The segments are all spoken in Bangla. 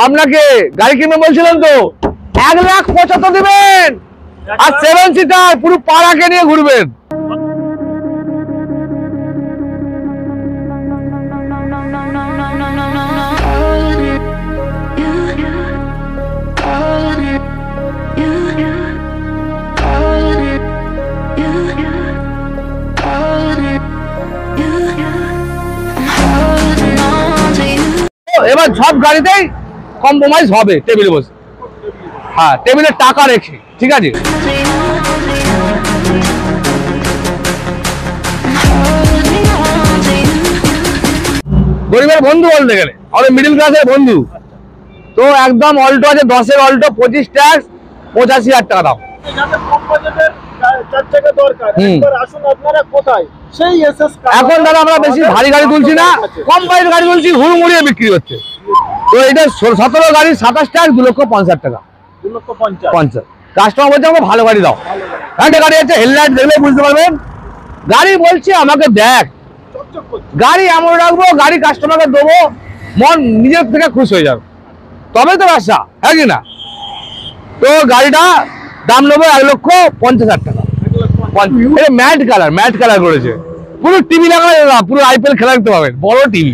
আপনাকে গাড়ি কিনবে বলছিলেন তো 1,75,000 দিবেন আর 7 সিটার পুরো পাড়াকে নিয়ে ঘুরবেন। এবার সব গাড়িতেই কম্প্রোমাইজ হবে টেবিলে বসে, হ্যাঁ টেবিলে টাকা রেখে, ঠিক আছে। গরিবের বন্ধু বলতে গেলে আমাদের মিডিল ক্লাসের বন্ধু। তো একদম অল্টো আছে 10-এর অল্টো 25 ট্যাক্স 85,000 টাকা দাম। এখন দাদা আমরা বেশি ভারী গাড়ি তুলছি না, কম প্রাইসের গাড়ি তুলছি, হুড়মুড়িয়ে বিক্রি হচ্ছে। তো এটা 17 গাড়ি 27 ট্যাক্স 2,50,000 টাকা। 2,50,000 কাস্টমার বলছে আমাকে ভালো গাড়ি দাও। একটা গাড়ি আছে হেডলাইট দেখলে বুঝতে পারবেন, গাড়ি বলছে আমাকে দেখ, গাড়ি এমন রাখবো, গাড়ি কাস্টমারকে দেবো, মন নিজের থেকে খুশি হয়ে যাবে, তবে তো ব্যবসা, হ্যাঁ কি না। তো গাড়িটা দাম নেবো 1,50,000 টাকা। ম্যাট কালার করেছে, পুরো টিভি লাগানো, পুরো IPL খেলা দেখতে পাবেন, বড় টিভি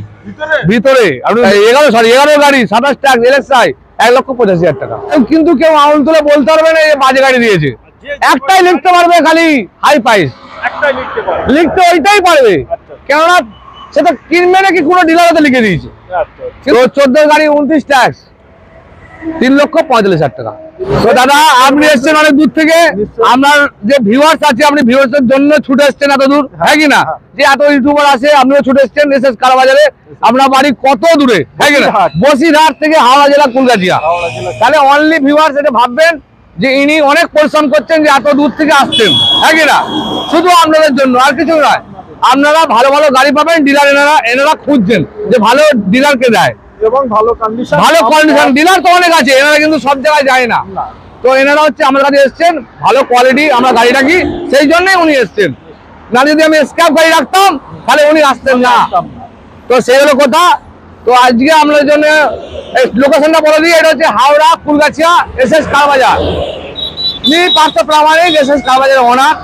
ভিতরে। আপনি 11 গাড়ি 27 ট্যাক্স LSI 1,85,000 টাকা। কিন্তু কেউ আঙুল তুলে বলতে পারবে না বাজে গাড়ি দিয়েছে, একটাই লিখতে পারবে খালি হাই প্রাইস, লিখতে ওইটাই পারবে, কেননা সেটা কিনবে নাকি কোনো ডিলারতে লিখে দিয়েছে। তো 14 গাড়ি 29 ট্যাক্স 3,45,000 টাকা। তো দাদা আপনি এসছেন অনেক দূর থেকে, আপনার যে ভিউয়ার্স আছে, আপনি ভিউয়ার্সের জন্য ছুটে এসছেন এত দূর, হ্যাঁ কি না, যে এত ইউটিউবার আছে, আপনিও ছুটে এসছেন এসএস কার বাজারে। আপনার বাড়ি কত দূরে, হ্যাঁ কি না, বসিরহাট থেকে হাওড়া জেলা কুলগাছিয়া। তাহলে অনলি ভিউয়ার্স এটা ভাববেন যে ইনি অনেক পরিশ্রম করছেন, যে এত দূর থেকে আসছেন, হ্যাঁ কি না, শুধু আপনাদের জন্য, আর কিছু নয়। আপনারা ভালো ভালো গাড়ি পাবেন, ডিলার এনারা খুঁজছেন যে ভালো ডিলারকে দেয় এবং ভালো কন্ডিশন ডিলার তো অনেক আছে, এনারা কিন্তু সব জায়গায় যায় না। তো এনারা হচ্ছে আমাদের কাছে এসছেন, ভালো কোয়ালিটি আমরা গাড়ি রাখি, সেই জন্যই উনি এসছেন। না যদি আমি স্ক্র্যাপ গাড়ি রাখতাম তাহলে উনি আসতেন না। তো সেই হলো কথা। তো আজকে আমাদের জন্য লোকেশনটা বলে দিই, এটা হচ্ছে হাওড়া কুলগাছিয়া এসএস কার বাজার। পার্থ প্রামাণিক এসএস কার বাজারের ওনার।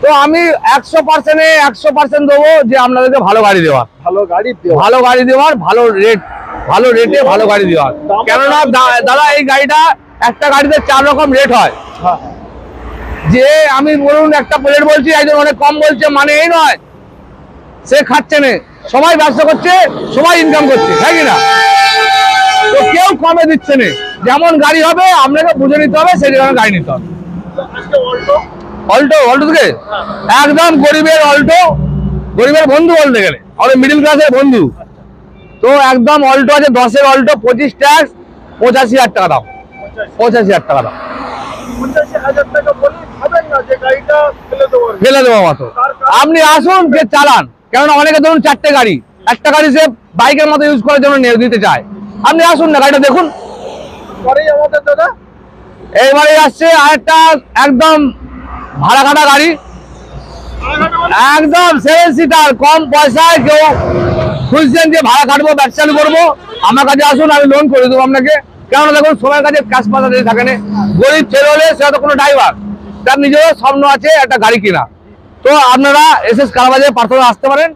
তো আমি 100% দেবো যে আপনাদেরকে ভালো গাড়ি দেওয়ার, ভালো রেটে ভালো গাড়ি দেওয়ার। কেননা দাদা এই গাড়িটা একটা গাড়িতে 4 রকম রেট হয়। যে আমি বলুন একটা প্লেট বলছি, একজন অনেক কম বলছে, মানে এই নয় সে খাচ্ছে না, সবাই ব্যবসা করছে, সবাই ইনকাম করছে, হ্যাঁ কি না। তো কেউ কমে দিচ্ছে না, যেমন গাড়ি হবে আপনাকে বুঝে নিতে হবে, সেই জন্য গাড়ি নিতে হবে। অল্টো থেকে একদম গরিবের অল্টো, গরিবের বন্ধু বলতে গেলে আমাদের মিডিল ক্লাসের বন্ধু। তো একদম অল্টো আছে 10-এর অল্টো 25 ট্যাক্স 85,000 টাকা দাম। 85,000 টাকা দাম ফেলে দেবো মতো। আপনি আসুন যে চালান, কেননা অনেকে ধরুন 4টে গাড়ি, একটা গাড়ি সে বাইকের মতো ইউজ করার জন্য নিতে চায়। আপনি আসুন না, গাড়িটা দেখুন। এইবারে আসছে আরেকটা একদম ভাড়া খাটা গাড়ি, একদম 7 সিটার, কম পয়সায় কেউ খুঁজছেন যে ভাড়া খাটবো, ব্যবসা করবো, আমার কাছে আসুন, আমি লোন করে দেবো আপনাকে। কেননা দেখুন সবার কাছে ক্যাশ পয়সা দিয়ে থাকে না, গরিব ছেলে হলে সে তো কোনো ড্রাইভার, তার নিজেরও স্বপ্ন আছে একটা গাড়ি কিনা। তো আপনারা এসএস কার বাজারে পার্থক্য আসতে পারেন।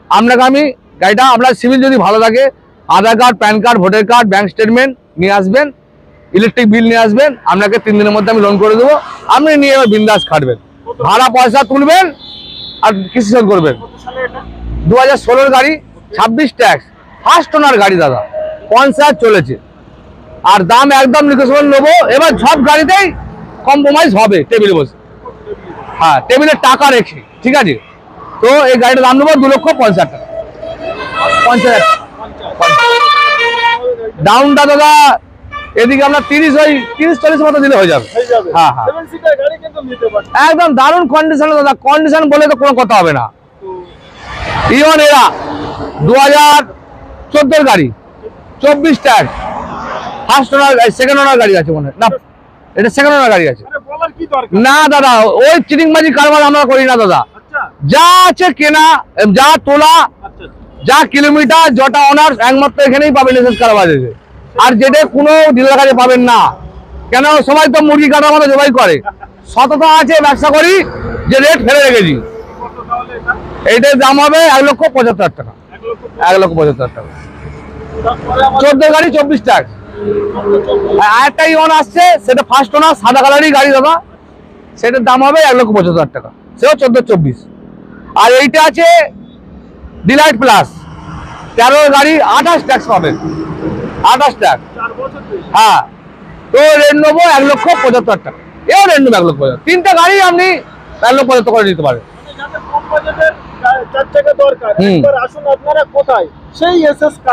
আপনাকে আমি গাড়িটা, আপনার সিভিল যদি ভালো থাকে, Aadhaar card, PAN card, voter card, bank statement নিয়ে আসবেন, ইলেকট্রিক বিল নিয়ে আসবেন, আপনাকে 3 দিনের মধ্যে আমি লোন করে দেবো। আপনি নিয়ে এবার বিন্দাস খাটবেন, ভাড়া পয়সা তুলবেন আর কিস্তি শোধ করবেন। 2016 গাড়ি 26 ট্যাক্স, ফার্স্ট ওনার গাড়ি দাদা, 50 চলেছে, আর দাম একদম নেগোশিয়েবল নেবো। এবার সব গাড়িতেই কম্প্রোমাইজ হবে টেবিলে বসে, হ্যাঁ টেবিলে টাকা রেখে, ঠিক আছে। তো এই গাড়িটার দাম নেবো 2,50,000 টাকা। 50,000 ডাউনটা দাদা এদিকে আমরা 30-40 মতো দিলে হয়ে যাবে। হ্যাঁ হ্যাঁ একদম দারুণ কন্ডিশন দাদা, কন্ডিশন বলে তো কোনো কথা হবে না। ইওন এরা 2014 গাড়ি 24 ট্যাক্স, ফার্স্ট ওনার, সেকেন্ড ওনার গাড়ি আছে মনে হয় না, এটা সেকেন্ড ওনার গাড়ি আছে না দাদা। ওই চিটিংবাজি কারবার আমরা করি না দাদা, যা আছে কেনা, যা তোলা যা কিলোমিটার যটা অনার একমাত্র এখানেই পাবেন এসএস কার বাজারে। আর যেটা কোনো ডিলার কাছে পাবেন না। কেন সবাই তো মুরগি কাটার মতো জবাই করে, সততা আছে, ব্যবসা করি, যে রেট ফেলে রেখেছি। এইটার দাম হবে 1,75,000 টাকা। 1,75,000 টাকা। 14 গাড়ি 24 ট্যাক্স। আরেকটা ইওন আসছে, সেটা ফার্স্ট ওনার, সাদা কালারই গাড়ি দাদা, সেটার দাম হবে 1,75,000 টাকা, সেও 14-24। আর এইটা আছে ডিলাইট প্লাস 13 গাড়ি, 28 ট্যাক্স পাবেন, 28 ট্যাক্স। হ্যাঁ, তো রেট নেবো 1,75,000 টাকা, এও রেট নেবো 1,75,000। 3টা গাড়ি আপনি 1,75,000 করে নিতে পারেন।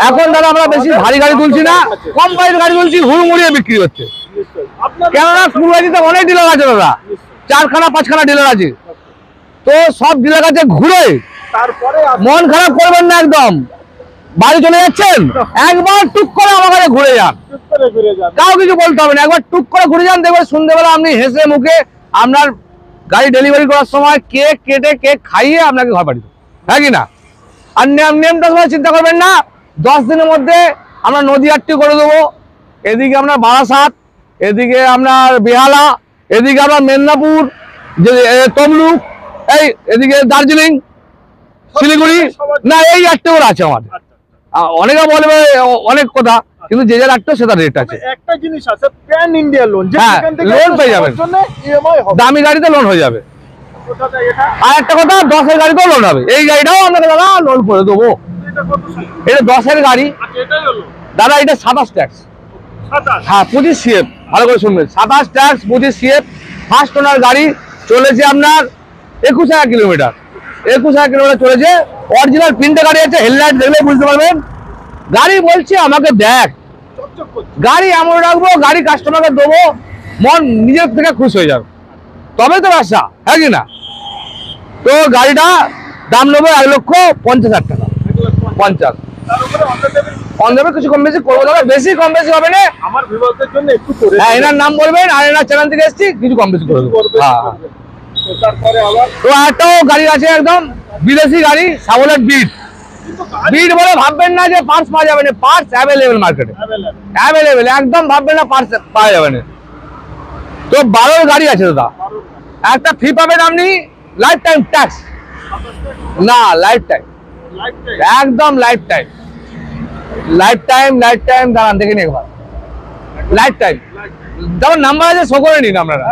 এখন দাদা আমরা বেশি ভারী গাড়ি তুলছি না, কম প্রাইসের গাড়ি তুলছি, হুড়মুড়িয়ে বিক্রি হচ্ছে। কেননা ফুলবাড়িতে অনেক ডিলার আছে দাদা, 4খানা-5খানা ডিলার আছে। তো সব ডিলার কাছে ঘুরে তারপরে মন খারাপ করবেন না, একদম বাড়ি চলে যাচ্ছেন, একবার টুক করে আমার কাছে ঘুরে যান, কাউ কিছু বলতে হবে না, একবার টুক করে ঘুরে যান, দেখবেন সন্ধ্যেবেলা আপনি হেসে মুখে আপনার গাড়ি ডেলিভারি করার সময় কেক কেটে, কেক খাইয়ে আপনাকে ঘর পাঠিয়ে দেবো, হ্যাঁ কি না? আর নেমটা সময় চিন্তা করবেন না, 10 দিনের মধ্যে আমরা নদীয়াটি করে দেবো। এদিকে আপনার বারাসাত, এদিকে আপনার বেহালা, এদিকে আপনার মেদিনীপুর, যে তমলুক, এই এদিকে দার্জিলিং, শিলিগুড়ি, না এই 8টে করে আছে আমাদের। অনেকে বলবে অনেক কথা, কিন্তু যে যার একটা সেটা রেট আছে। একটা জিনিস আছে, প্যান ইন্ডিয়া লোন, হ্যাঁ, লোন পেয়ে যাবেন, দামি গাড়িতে লোন হয়ে যাবে। আর একটা কথা, 10-এর গাড়িতেও লোন হবে। এই গাড়িটাও আপনাকে দাদা লোন করে দেবো। এটা 10-এর গাড়ি দাদা, এটা 27 ট্যাক্স। হ্যাঁ, 25 CF, ভালো করে শুনবেন, 27 ট্যাক্স, 25 CF। ফার্স্ট ওনার গাড়ি, চলেছে আপনার 21,000 কিলোমিটার। 21,000 কিলোমিটার চলেছে, অরিজিনাল প্রিন্টে গাড়ি আছে, হেডলাইট দেখলে বুঝতে পারবেন। গাড়ি বলছে আমাকে দেখ, গাড়ি এমন রাখবো, গাড়ি কাস্টমারকে দেবো, মন নিজের থেকে খুশি হয়ে যাবে, তবে তো ব্যবসা, হ্যাঁ কি না? তো গাড়িটা দাম নেবো 1,50,000 টাকা, 50। অন কিছু কম বেশি করবো দাদা, বেশি কম বেশি হবে না। আমার ভিউয়ারদের জন্য একটু করে, হ্যাঁ, এনার নাম বলবেন, আর এনার চ্যানেল থেকে এসেছি, কিছু কম বেশি করে দেবো। হ্যাঁ, তারপরে আবার তো একটাও গাড়ি আছে একদম বিদেশি গাড়ি, সাবলেট বিট। বিট বলে ভাববেন না যে পার্টস পাওয়া যাবে না, পার্টস অ্যাভেলেবেল মার্কেটে, অ্যাভেলেবেল, একদম ভাববেন না পার্টস পাওয়া যাবে না। তো 12 গাড়ি আছে দাদা, একটা ফ্রি পাবেন আপনি, লাইফ টাইম ট্যাক্স, না লাইফ টাইম, একদম life time, life time, life time. দাঁড়ান দেখে নিন একবার, লাইফ টাইম, যেমন নাম্বার আছে শো করে নিন আপনারা।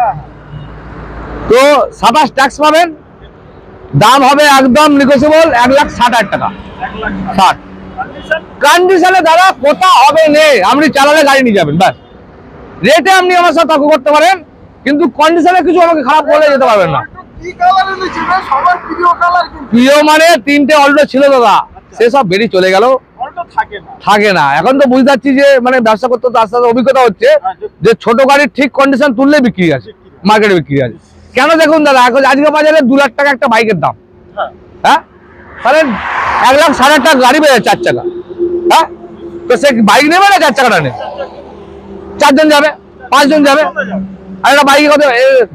তো 27 ট্যাক্স পাবেন, দাম হবে একদম নিগোসিয়েবল, 1,60,000 টাকা, 60। কন্ডিশনে দাদা কোথা হবে নেই, আপনি চালালে গাড়ি নিয়ে যাবেন, ব্যাস। রেটে আপনি আমার সাথে তর্ক করতে পারেন, কিন্তু কন্ডিশনে কিছু আমাকে খারাপ বলে যেতে পারবেন না। প্রিয় মানে 3টে অল্টো ছিল দাদা, সেসব বেরিয়ে চলে গেল, থাকে না। এখন তো বুঝতে পারছি যে মানে ব্যবসা করতে তো আস্তে আস্তে অভিজ্ঞতা হচ্ছে, যে ছোট গাড়ির ঠিক কন্ডিশন তুললে বিক্রি আছে, মার্কেটে বিক্রি আছে। কেন দেখুন দাদা, এখন আজকে বাজারে 2 লাখ টাকা একটা বাইকের দাম, হ্যাঁ, তাহলে 1,60,000 টাকা গাড়ি বেড়ে 4 চাকা, হ্যাঁ, তো সে বাইক নেবে না 4 চাকাটা নেবে, 4 জন যাবে, 5 জন যাবে। আর একটা বাইকে কত,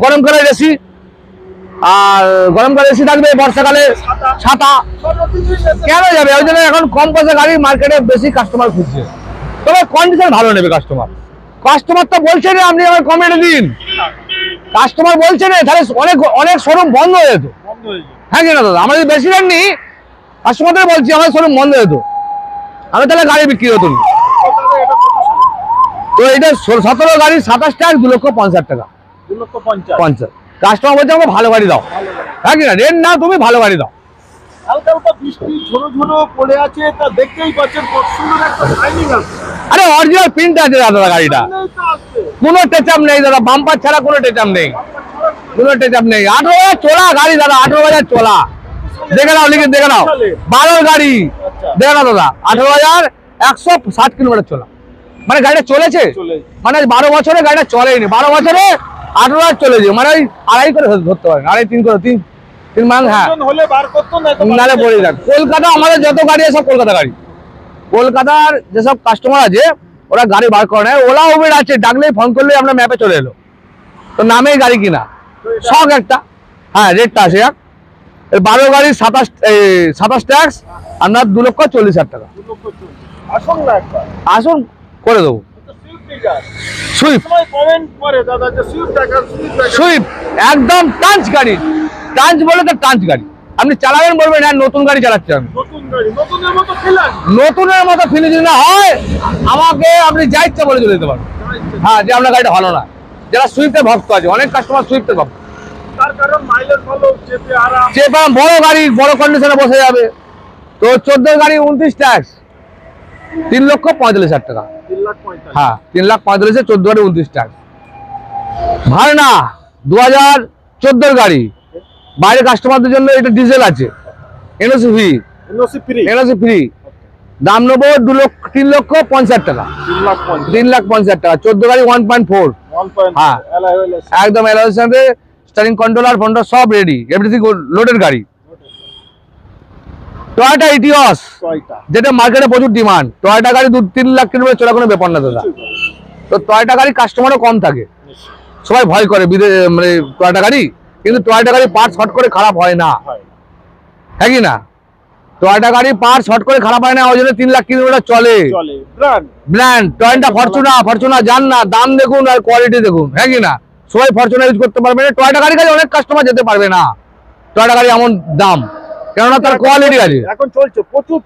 গরমকালে এসি, আর গরমকালে এসি থাকবে, বর্ষাকালে ছাতা, কেন যাবে? ওই জন্য এখন কম পয়সা গাড়ি মার্কেটে বেশি কাস্টমার খুঁজছে, তবে কন্ডিশন ভালো নেবে কাস্টমার। কাস্টমার তো বলছে না আপনি আমার কমেন্টে দিন, কাস্টমার বলছে না, তাহলে অনেক অনেক শোরুম বন্ধ হয়ে যেত, হ্যাঁ কি না দাদা? আমাদের বেশি রেট নেই, কাস্টমারদের বলছি আমার শোরুম বন্ধ হয়ে যেত, আমি তাহলে গাড়ি বিক্রি হতো না। তো এটা 17 গাড়ি, 27 ট্যাক্স, 2,50,000 টাকা, 2,50,000। কাস্টমার বলছে আমাকে ভালো গাড়ি দাও, হ্যাঁ কি না? রেট না, তুমি ভালো গাড়ি দাও। হালকা হালকা বৃষ্টি ঝোড়ো ঝোড়ো পড়ে আছে, তা দেখতেই পাচ্ছেন কত সুন্দর একটা শাইনিং আছে। আরে অরিজিনাল প্রিন্ট আছে দাদা গাড়িটা, কোনো টেচাপ নেই দাদা, বাম্পার ছাড়া কোনো টেচাপ নেই, কোনো টেচাপ নেই। 18,000 চলা গাড়ি দাদা, 18,000 চলা, দেখে নাও, লিখে দেখে নাও, 12 গাড়ি, দেখে নাও দাদা, 18,160 কিলোমিটার চলা, মানে গাড়িটা চলেছে, মানে 12 বছরে গাড়িটা চলেনি, 12 বছরে 18,000 চলেছে, মানে ওই 2.5 করে ধরতে পারেন, 2.5-3 করে, 3 মান, হ্যাঁ, নালে পড়ে যাক। কলকাতা আমাদের যত গাড়ি আছে সব কলকাতা গাড়ি, কলকাতার যেসব কাস্টমার আছে ওরা গাড়ি বার করে নেয়, ওলা উবের আছে, ডাকলেই ফোন করলেই আমরা ম্যাপে চলে এলো, তো নামেই গাড়ি কিনা, শখ একটা। হ্যাঁ, রেটটা আছে 12 গাড়ি, 27 ট্যাক্স, আপনার 2,40,000 টাকা। 2,40,000 আসুন না একবার, আসুন করে দেবো। সুইফট ডিজায়ার সুইফট, সবাই কমেন্ট করে দাদা যে সুইফট দেখা, সুইফট দেখা। সুইফট একদম টাঞ্চ গাড়ি, টাঞ্চ বলে তো টাঞ্চ গাড়ি। আপনি চালাবেন বলবেন হ্যাঁ নতুন গাড়ি চালাচ্ছি আমি। নতুন গাড়ি, নতুনের মতো ফিলান, নতুনের মতো ফিনিশ যদি না হয় আমাকে আপনি যা ইচ্ছা বলে চলে যেতে পারেন। হ্যাঁ, যে আপনার গাড়িটা ভালো না। যারা সুইফটের ভক্ত আছে, অনেক কাস্টমার সুইফটের ভক্ত, তার কারণ মাইলেজ ভালো, চেপে আরাম। যে বড় গাড়ি, বড় কন্ডিশনে বসে যাবে। তো 14 গাড়ি 29 ট্যাক্স, 3,45,000 টাকা। 3,45,000 হ্যাঁ, 3,45,000, 14 গাড়ি 29 ট্যাক্স। ভারনা 2014 গাড়ি, বাইরে কাস্টমারদের জন্য এটা ডিজেল আছে, NOC free, NOC free, NOC free. দাম নেবো 3,50,000 টাকা। 3,50,000 3,50,000 টাকা, 14 গাড়ি 1.4। 1.0 হ্যাঁ। একদম এলআইএর সাথে স্টিয়ারিং কন্ট্রোলার ফন্ডার সব রেডি, এভরিথিং লোডেড গাড়ি। টয়োটা ইটিওস, কয়টা যেটা মার্কেটে প্রচুর ডিমান্ড। টয়োটা গাড়ি 2-3 লাখ কিলোমিটার চলা কোনো ব্যাপার না দাদা। তো টয়োটা গাড়ি কাস্টমারও কম থাকে, সবাই ভয় করে মানে টয়োটা গাড়ি, কিন্তু টয়োটা গাড়ি পার্টস হট করে খারাপ হয় না, হ্যাঁ কি না? টয়োটা গাড়ি পার্টস হট করে খারাপ হয় না, ওই জন্য 3 লাখ কিলোমিটার চলে। চলে ব্র্যান্ড। ব্র্যান্ড টয়োটা ফরচুনা যান না, দাম দেখুন আর কোয়ালিটি দেখুন, হ্যাঁ কি না? সবাই ফরচুনা ইউজ করতে পারবে না, টয়োটা গাড়ি কাছে অনেক কাস্টমার যেতে পারবে না। টয়োটা গাড়ি এমন দাম, কেননা তার কোয়ালিটি আছে। এখন চলছে প্রচুর,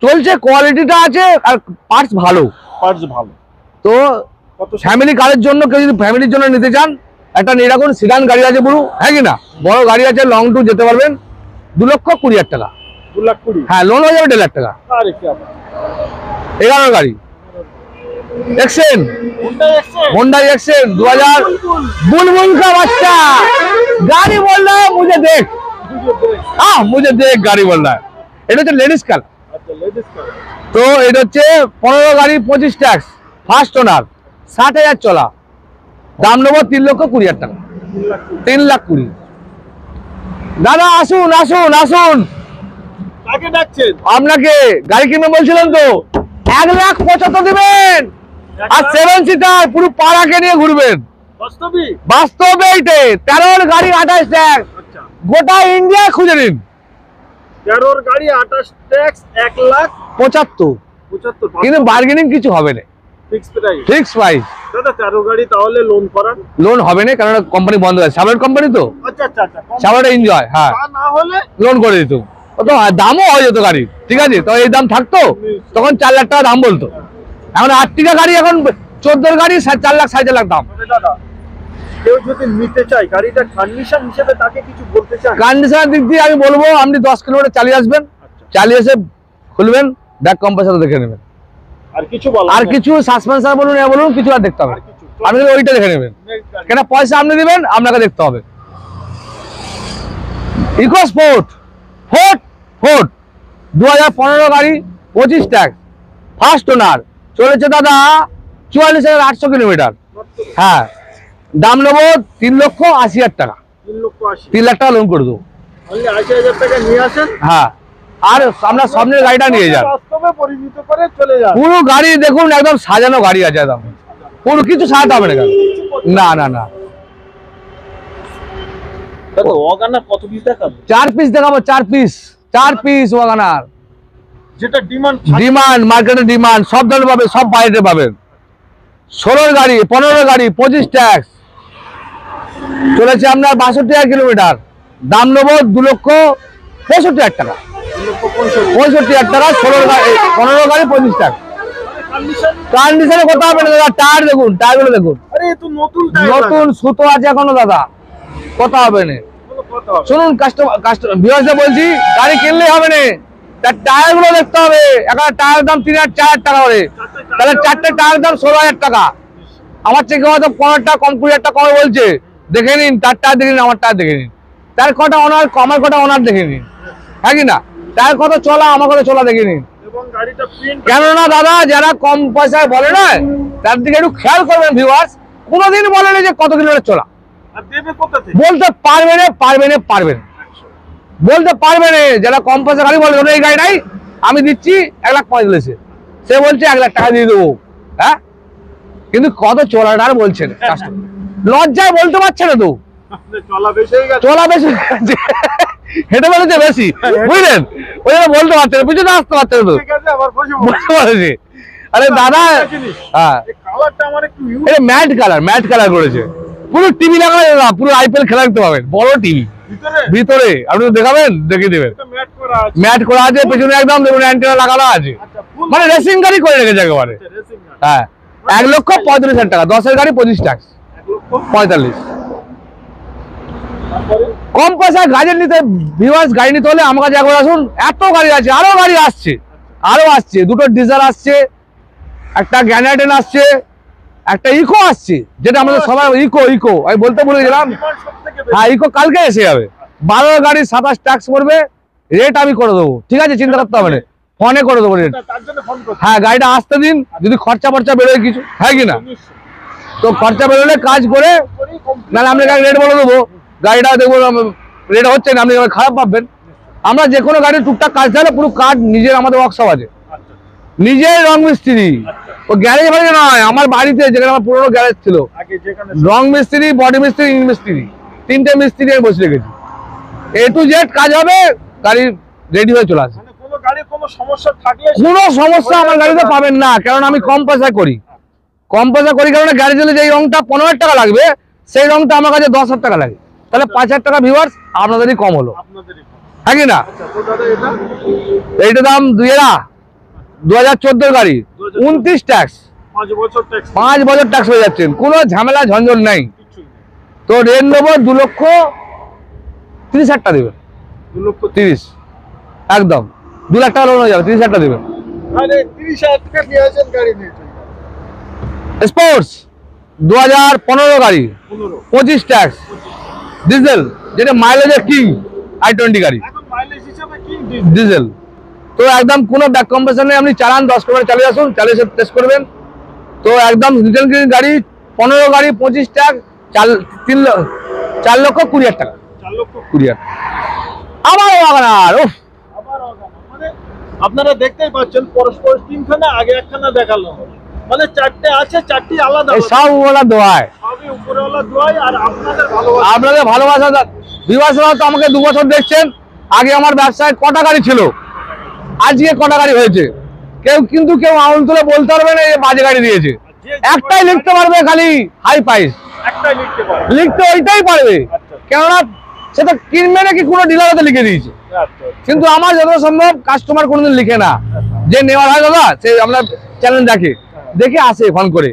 চলছে কোয়ালিটিটা আছে আর পার্টস ভালো। পার্টস ভালো। তো কত ফ্যামিলি কারের জন্য, কেউ যদি ফ্যামিলির জন্য নিতে চান, একটা নিরাগুণ সিডান গাড়ি আছে পুরো, হ্যাঁ কি না? বড় গাড়ি আছে, লং ট্যুর যেতে পারবেন। 2,20,000 টাকা। 2,20,000 হ্যাঁ, লোন হয়ে যাবে 1.5 লাখ টাকা। আরে কি আবার 11 গাড়ি एक्सेन, होंडा एक्सेन 2000। बुलबुल का बच्चा गाड़ी बोल रहा है, मुझे देख, हाँ मुझे देख गाड़ी बोल रहा है। এটা হচ্ছে লেডিস কার। তো এটা হচ্ছে 15 গাড়ি 25 ট্যাক্স, ফার্স্ট ওনার, 60,000 চলা। দাম নেবো 3,20,000 টাকা। 3,20,000। দাদা আসুন আসুন আসুন, কাকে ডাকছেন? আপনাকে গাড়ি কিনবে বলছিলেন তো, 1,75,000 দিবেন আর 7 সিটার পুরো পাড়াকে নিয়ে ঘুরবেন। বাস্তবে এইটে 13 গাড়ি 28 ট্যাক্স, গোটা ইন্ডিয়া খুঁজে নিন। 13 গাড়ি 28 ট্যাক্স, 1,75,000। কিন্তু বার্গেনিং কিছু হবে না, ফিক্স প্রাইস। দাদা 13 গাড়ি তাহলে লোন করান? লোন হবে না, কারণ কোম্পানি বন্ধ আছে, সাবের কোম্পানি তো। আচ্ছা আচ্ছা আচ্ছা, সাবেরটা এনজয়, হ্যাঁ, তা না হলে লোন করে দিত। তো দামও হয়ে যেত গাড়ি, ঠিক আছে? তো এই দাম থাকতো তখন 4 লাখ টাকা দাম বলতো। এখন আর্টিকা গাড়ি, এখন 14 গাড়ি 4 লাখ 4.5 লাখ দাম। দাদা কেউ যদি নিতে চায় গাড়িটা কন্ডিশন হিসেবে, তাকে কিছু বলতে চান? কন্ডিশনের দিক দিয়ে আমি বলবো, আপনি 10 কিলোমিটার চালিয়ে আসবেন, চালিয়ে এসে খুলবেন, ব্যাক কম্প্রেসার দেখে নেবেন। আর কিছু বল, আর কিছু সাসপেন্সার বলুন, এ বলুন, কিছু আর দেখতে হবে না। আপনি ওইটা দেখে নেবেন, কেন পয়সা আপনি দিবেন, আপনাকে দেখতে হবে। ইকো স্পোর্ট ফোর্ট 2015 গাড়ি 25 ট্যাক্স, ফার্স্ট ওনার, চলেছে দাদা 44,800 কিলোমিটার। হ্যাঁ, দাম নেবো 3,80,000 টাকা। 3 লাখ টাকা লোন করে দেবো। 80,000 টাকা নিয়ে আসেন। হ্যাঁ, আর আপনার স্বপ্নের গাড়িটা নিয়ে যান, বাস্তবে পরিণত করে চলে যান। পুরো গাড়ি দেখুন, একদম সাজানো গাড়ি আছে, একদম পুরো কিছু সাজাতে হবে না। না না না, দাদা ওয়াগনার কত পিস দেখাবো? 4 পিস দেখাবো, 4 পিস ওয়াগনার। যেটা ডিমান্ড মার্কেটে ডিমান্ড, সব ধরনের পাবে, সব বাইরে পাবেন। 16 গাড়ি 15 গাড়ি 25 ট্যাক্স, চলেছে আপনার 62,000 কিলোমিটার। দাম নেবো 2,65,000 টাকা। 65,000 টাকা, 16 গাড়ি 15 গাড়ি 25 ট্যাক্স। কন্ডিশনে কথা হবে না দাদা, টায়ার দেখুন, টায়ারগুলো দেখুন, আরে তো নতুন নতুন সুতো আছে এখনো দাদা, কথা হবে না। শুনুন, ভিউয়ার্সদের বলছি, গাড়ি কিনলেই হবে না, তার টায়ার গুলো দেখতে হবে। এখন টায়ার দাম 3,000-4,000 টাকা করে, তাহলে 4টে টায়ার দাম 16,000 টাকা। আমার থেকে হয়তো 15 টাকা কম, 20,000 টাকা কমে বলছে। দেখে নিন, তার টায়ার দেখে নিন, আমার টায়ার দেখে নিন, তার কটা ওনার, আমার কটা ওনার দেখে নিন, হ্যাঁ কি না? টায়ার কত চলা, আমার কত চলা দেখে নিন। কেননা দাদা, যারা কম পয়সায় বলে না, তার দিকে একটু খেয়াল করবেন ভিউয়ার্স। কোনোদিন বলে না যে কত কিলোমিটার চলা, বলতে পারবে না, বলতে পারবে না। যারা কম পয়সা গাড়ি বলে, এই গাড়ি নাই, আমি দিচ্ছি 1,45,000, সে বলছে 1 লাখ টাকা দিয়ে দেবো, হ্যাঁ, কিন্তু কত চলাটা আর বলছেন, লজ্জায় বলতে পারছে না তো, চলা বেশি হয়ে গেছে। হেঁটে বেড়েছে বেশি, বুঝলেন? ওই জন্য বলতে পারছেন, পিছনে আসতে পারছেন তো, ঠিক আছে, আবার বসে বুঝতে পারছি। আরে দাদা, হ্যাঁ, কালারটা আমার একটু এটা ম্যাট কালার করেছে, পুরো টিভি লাগানো না, পুরো আইপিএল খেলা দেখতে পাবেন, বড় টিভি ভিতরে ভিতরে, আপনি তো দেখাবেন, দেখিয়ে দেবেন। এটা ম্যাট করা আছে। ম্যাট করা আছে, পেছনে একদম দেখুন অ্যান্টেনা লাগানো আছে, আচ্ছা, ফুল মানে রেসিং গাড়ি করে রেখেছে একেবারে। রেসিং গাড়ি। হ্যাঁ, 1,35,000 টাকা, 10-এর গাড়ি 25 ট্যাক্স, 45। তারপরে কম পয়সায় গাড়ি নিতে, ভিউয়ার্স গাড়ি নিতে হলে আমার কাছে একবার আসুন, এত গাড়ি আছে, আরো গাড়ি আসছে, দুটো ডিজার আসছে, একটা গ্যানাডেন আসছে, একটা ইকো আসছে, যেটা আমাদের সবাই ইকো আমি বলতে ভুলে গেলাম। ডিমান্ড সবথেকে বেশি। হ্যাঁ, ইকো কালকে এসে যাবে, 12 গাড়ি 27 ট্যাক্স পড়বে, রেট আমি করে দেবো, ঠিক আছে, চিন্তা করতে হবে না, ফোনে করে দেবো রেট। তার জন্য ফোন করছি। হ্যাঁ, গাড়িটা আসতে দিন, যদি খরচা বেরোয় কিছু, হ্যাঁ কি না, তো খরচা বেরোলে কাজ করে, নাহলে আমরা রেট বলে দেবো, গাড়িটা দেখবো রেট হচ্ছে না, আপনি খারাপ ভাববেন। আমরা যে কোনো গাড়ির টুকটাক কাজ থাকলে পুরো কাজ নিজের, আমাদের ওয়ার্কশপ আছে, আচ্ছা, নিজের রং মিস্ত্রি, ও গ্যারেজ বাড়ি নয়, আমার বাড়িতে যেখানে আমার পুরোনো গ্যারেজ ছিল, আগে যেখানে রং মিস্ত্রি, বডি মিস্ত্রি, ইঞ্জিন মিস্ত্রি, 3টে মিস্ত্রি আমি বসে রেখেছি, A to Z কাজ হবে, গাড়ি রেডি হয়ে চলে আসে। মানে কোনো গাড়ির কোনো সমস্যা থাকলে কোনো সমস্যা আমার গাড়িতে পাবেন না, কারণ আমি কম পয়সায় করি, কারণ গাড়ি চলে যেই রংটা 15,000 টাকা লাগবে, সেই রংটা আমার কাছে 10,000 টাকা লাগে, তাহলে 5,000 টাকা ভিউয়ার্স আপনাদেরই কম হলো, আপনাদেরই কম। হ্যাঁ কি না? আচ্ছা, তো দাদা এটা এইটা দাম 2014 গাড়ি, 29 ট্যাক্স, 5 বছর ট্যাক্স 5 বছর ট্যাক্স হয়ে যাচ্ছেন, কোনো ঝামেলা ঝঞ্ঝট নাই। কিছুই নেই। তো রেট নেবো 2,30,000 টাকা দেবেন, 2,30,000 একদম 2 লাখ টাকা লোন হয়ে যাবে, 30,000 টাকা দেবেন। আরে 30,000 টাকা নিয়ে আসেন গাড়ি নিয়ে চলে যান। স্পোর্টস 2015 গাড়ি, 15 25 ট্যাক্স, ডিজেল, যেটা মাইলেজের কিং, i20 গাড়ি, এখন মাইলেজ হিসাবে কি ডিজেল। তো একদম কোনো ব্যাক কম্প্রেশন নেই, আপনি চালান 10 কিলোমিটার চালিয়ে আসুন, চালিয়ে এসে টেস্ট করবেন। তো একদম রিটেল গাড়ি, 15 গাড়ি, 25 ট্যাক্স, 4,20,000 টাকা, 4,20,000 আবার ওয়াগনার, উফ, আবার মানে আপনারা দেখতেই পাচ্ছেন, পরস্পর তিনখানা, আগে একখানা দেখালো, মানে 4টে আছে, 4টি আলাদা এই আলাদা। সব ওলা দোয়ায়, সবই উপরওয়ালা দোয়াই, আর আপনাদের ভালোবাসা। আপনাদের ভালোবাসা। বিবাসরা তো আমাকে 2 বছর দেখছেন, আগে আমার ব্যবসায় কটা গাড়ি ছিল, আজকে কটা গাড়ি হয়েছে, কেউ আঙুল তুলে বলতে পারবে না এই বাজে গাড়ি দিয়েছে, একটাই লিখতে পারবে খালি হাই প্রাইস, একটাই লিখতে পারে। লিখতে ওইটাই পারবে, আচ্ছা কেননা সেটা কিনবে নাকি কোনো ডিলারতে লিখে দিয়েছে, আচ্ছা কিন্তু আমার যত সম্ভব কাস্টমার কোনোদিন লিখে না, যে নেওয়ার হয় দাদা সে আমরা চ্যানেল দেখে আসে ফোন করে,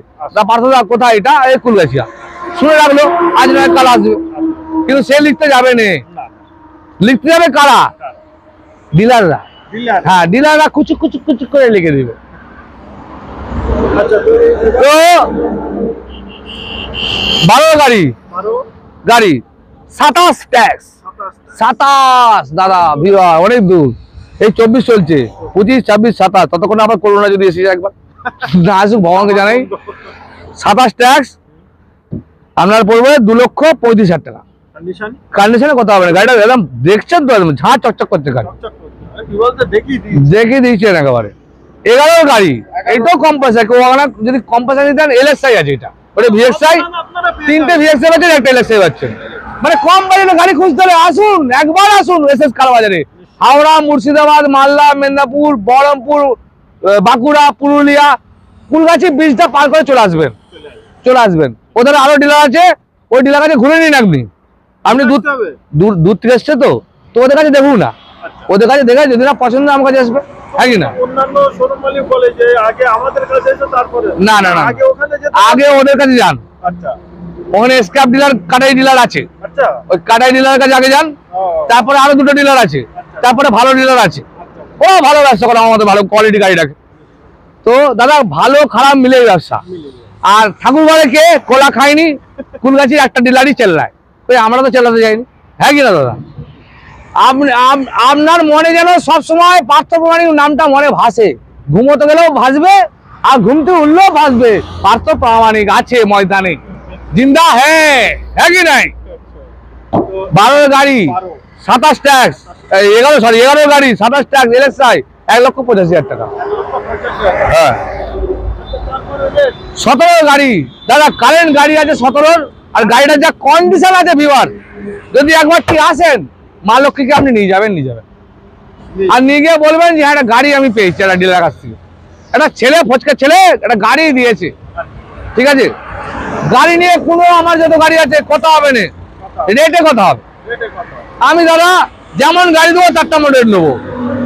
পার্থদা কোথায়, এটা কুলগাছিয়া, শুনে রাখলো, আজ নয় কাল আসবে, কিন্তু সে লিখতে যাবে না, না লিখতে যাবে কারা, ডিলাররা। ডিলার। হ্যাঁ, ডিলাররা কুচুক করে লিখে দিবে। আচ্ছা, তো তো 12 গাড়ি 27 ট্যাক্স, 27 দাদা, বিরাট অনেক দূর, এই 24 চলছে, 25, 26, 27, ততক্ষণ আবার করোনা যদি এসে যায় একবার, না আসুক ভগবানকে জানাই। 27 ট্যাক্স আপনার পড়বে 2,35,000 টাকা, কন্ডিশন কন্ডিশনে কথা হবে না, গাড়িটা একদম দেখছেন তো, একদম ঝাঁ চকচক করছে গাড়ি, চকচক করছে। আরে কি বলতে দেখি দি দেখে দিয়েছেন একেবারে। 11 গাড়ি, এইটাও কম পয়সা, কেউ যদি কম পয়সা নিতে চান, LXI আছে, এটা ওটা VXI, আপনারা পেয়ে 3টে VXI পাচ্ছেন, একটা LXI পাচ্ছেন, মানে কম বাজেটে গাড়ি খুঁজতে হলে আসুন, একবার আসুন SS কার বাজারে, হাওড়া, মুর্শিদাবাদ, মালদা, মেদিনীপুর, বহরমপুর, বাঁকুড়া, পুরুলিয়া, কুলগাছি ব্রিজটা পার করে চলে আসবেন, ওদের আরো ডিলার আছে, ওই ডিলার কাছে ঘুরে নিন, আপনি দেখতে হবে। দূর থেকে এসছে তো ওদের কাছে দেখুন না, ওদের কাছে দেখে যদি না পছন্দ আমার কাছে আসবে, হ্যাঁ কি না? অন্যান্য শোরুম মালিক বলে যে আগে আমাদের কাছে এসে তারপরে না, আগে ওখানে যেতে আগে ওদের কাছে যান, আচ্ছা ওখানে স্ক্র্যাপ ডিলার, কাটাই ডিলার আছে, আচ্ছা ওই কাটাই ডিলারের কাছে আগে যান, ও, তারপরে আরো 2টো ডিলার আছে, তারপরে ভালো ডিলার আছে, ও ভালো ব্যবসা করে, আমাদের ভালো কোয়ালিটি গাড়ি রাখে। তো দাদা ভালো খারাপ মিলেই ব্যবসা, আর ঠাকুরবাড়ে কে কোলা খায়নি, কুলগাছির একটা ডিলারই চেল্লায়, ওই আমরা তো চেল্লাতে যাইনি, হ্যাঁ কি না দাদা? আপনার মনে যেন সবসময় পার্থপ্রমাণিক নামটা মনে ভাসে, ঘুমোতে গেলেও ভাসবে, আর ঘুমতে উঠলেও ভাসবে, পার্থপ্রমাণিক আছে ময়দানে, জিন্দা হ্যাঁ কি নাই? 12 গাড়ি 27 ট্যাক্স, 11 গাড়ি 27 ট্যাক্স, LXI 1,85,000 টাকা, হ্যাঁ। 17 গাড়ি দাদা, কারেন্ট গাড়ি আছে 17, আর গাড়িটার যা কন্ডিশন আছে ভিউয়ার, যদি একবার কি আসেন মা লক্ষ্মীকে আপনি নিয়ে যাবেন। আর নিয়ে গিয়ে বলবেন যে হ্যাঁ একটা গাড়ি আমি পেয়েছি একটা ডিলার কাছ থেকে, একটা ছেলে ফচকা ছেলে একটা গাড়ি দিয়েছে, ঠিক আছে? গাড়ি নিয়ে কোনো আমার যত গাড়ি আছে কথা হবে না, রেটে কথা হবে। আমি দাদা যেমন গাড়ি দেবো তার তেমন রেট নেবো।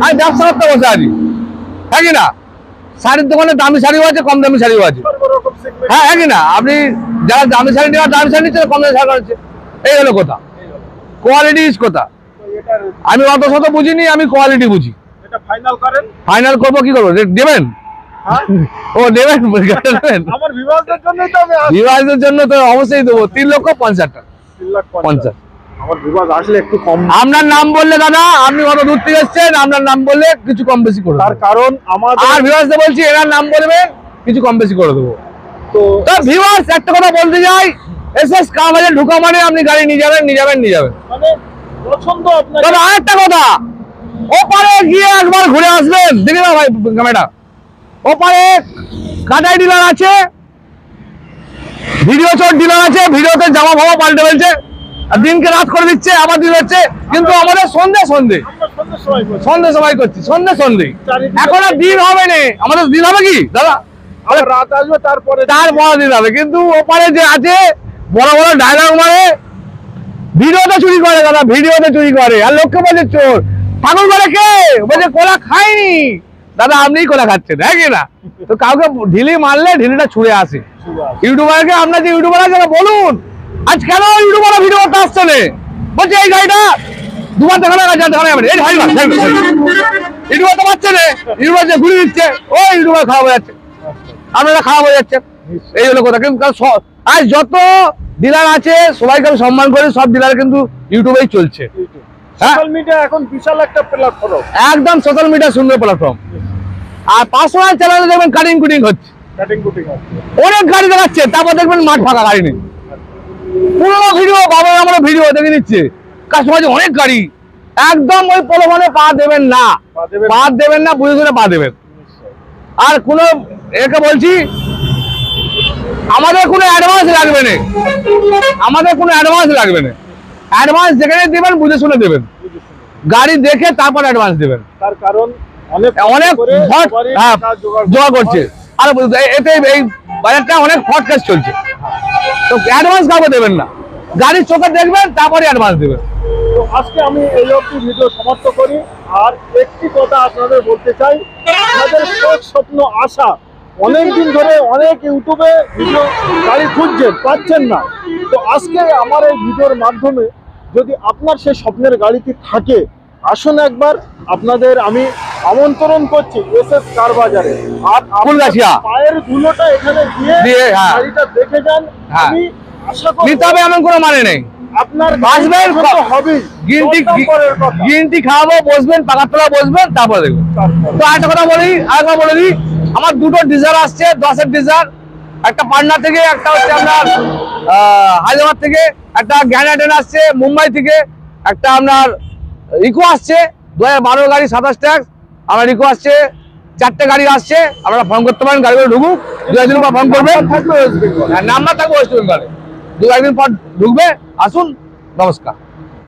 আমি ব্যবসা করতে বসে আছি, হ্যাঁ কি না? শাড়ির দোকানে দামি শাড়িও আছে, কম দামি শাড়িও আছে, হ্যাঁ হ্যাঁ কি না? আপনি যারা দামি শাড়ি নেওয়ার দামি শাড়ি নিচ্ছে, কম দামি শাড়ি করছে, এই হলো কথা। কোয়ালিটি ইজ কথা। আমি অত শত বুঝিনি, আমি কোয়ালিটি বুঝি। ফাইনাল করবো, কি করবো? রেট দেবেন? ও দেবেন, আমার বিবাহের জন্য তো আমি বিবাহের জন্য তো অবশ্যই দেবো 3,50,000 টাকা। 3,50,000 আমার বিবাহ আসলে একটু কম। আপনার নাম বললে দাদা, আপনি কত দূর থেকে এসেছেন, আপনার নাম বললে কিছু কম বেশি করে তার কারণ আমাদের আর ভিউয়ার্সদের বলছি এনার নাম বলবেন, কিছু কম বেশি করে দেবো। তো ভিউয়ার্স একটা কথা বলতে যাই, এসএস কার বাজারে ঢোকা মানে আপনি গাড়ি নিয়ে যাবেন। মানে পছন্দ আপনার। তবে আরেকটা কথা, ওপারে গিয়ে একবার ঘুরে আসবেন, দেখে নাও ভাই ক্যামেরা, ওপারে কাটাই ডিলার আছে, ভিডিও চোর ডিলার আছে, ভিডিওতে জামা ফামা পাল্টে ফেলছে আর দিনকে রাত করে দিচ্ছে, আবার দিন হচ্ছে। কিন্তু আমাদের সন্ধে সময় করছি, সন্ধে এখন আর দিন হবে না। আমাদের দিন হবে কি দাদা? রাত আসবে, তারপরে দিন হবে। কিন্তু ওপারে যে আছে বড় বড় ডায়লগ মারে, ভিডিওতে চুরি করে দাদা, ভিডিওতে চুরি করে। আর লোককে বলছে চোর, ঠাকুর করে কে বলছে কোলা খায়নি দাদা, আপনিই কোলা খাচ্ছেন, হ্যাঁ কি না? তো কাউকে ঢিলি মারলে ঢিলিটা ছুঁড়ে আসে। ইউটিউবারকে আপনার যে ইউটিউবার আছে বলুন, আজ কেন ইউটিউবার ভিডিও করতে আসছে না? বলছে এই গাড়িটা দুবার দেখানো যাবে, এই ইউটিউবার তো পাচ্ছে না, ইউটিউবার যে ঘুরে দিচ্ছে, ওই ইউটিউবার খারাপ হয়ে যাচ্ছে, আপনারা খারাপ হয়ে যাচ্ছে। এই হলো কথা। কিন্তু আজ যত ডিলার আছে সবাইকে আমি সম্মান করি, সব ডিলার কিন্তু ইউটিউবেই চলছে। সোশ্যাল মিডিয়া এখন বিশাল একটা প্ল্যাটফর্ম, একদম সোশ্যাল মিডিয়া সুন্দর প্ল্যাটফর্ম। আর পার্সোনাল চ্যানেলে দেখবেন কাটিং কুটিং হচ্ছে, অনেক গাড়ি দেখাচ্ছে, তারপর দেখবেন মাঠ ফাঁকা, গাড়ি নেই। পুরোনো ভিডিও বাবা আমরা ভিডিও দেখে নিচ্ছে, কাস্টমার অনেক গাড়ি, একদম ওই প্রলোভনে পা দেবেন না, বুঝে শুনে পা দেবেন। আর কোনো একে বলছি, আমাদের কোনো অ্যাডভান্স লাগবে না, অ্যাডভান্স যেখানে দেবেন বুঝে শুনে দেবেন, গাড়ি দেখে তারপর অ্যাডভান্স দেবেন। তার কারণ অনেক ফট জোগাড় করছে, আর এতে এই বাজারটা অনেক ফট কেস চলছে। তো অ্যাডভান্স কাউকে দেবেন না, গাড়ির চোখে দেখবেন তারপরে অ্যাডভান্স দেবেন। তো আজকে আমি এই অবধি ভিডিও সমাপ্ত করি। আর একটি কথা আপনাদের বলতে চাই, আপনাদের স্বপ্ন আশা অনেকদিন ধরে অনেক ইউটিউবে ভিডিও গাড়ি খুঁজছেন, পাচ্ছেন না। তো আজকে আমার এই ভিডিওর মাধ্যমে যদি আপনার সেই স্বপ্নের গাড়িটি থাকে, আসুন একবার, আপনাদের আমি আমন্ত্রণ করছি এসএস কার বাজারে। আর ফুলগাছিয়া পায়ের ধুলোটা এখানে দিয়ে গাড়িটা দেখে যান। আমি আশা করি নিতে হবে এমন কোনো মানে নেই, আপনার আসবেন হবেই। গ্রিন টি খাওয়াবো, বসবেন পাকার তলা বসবেন, তারপরে দেখবেন। তো আরেকটা কথা বলি, আরেকবার বলে দিই, আমার দুটো ডিজার আসছে, 10-এর ডিজার, একটা পাটনা থেকে, একটা হচ্ছে আপনার হায়দ্রাবাদ থেকে, একটা গ্যানাডেন আসছে মুম্বাই থেকে, একটা আপনার ইকো আসছে 2012 গাড়ি 27 ট্যাক্স, আমার ইকো আসছে, 4টে গাড়ি আসছে। আপনারা ফোন করতে পারেন, গাড়িগুলো ঢুকুক, 2-একদিন পর ফোন করবেন, নাম্বার থাকবে ওয়েস্ট বেঙ্গলে, 2-একদিন পর ঢুকবে। আসুন, নমস্কার।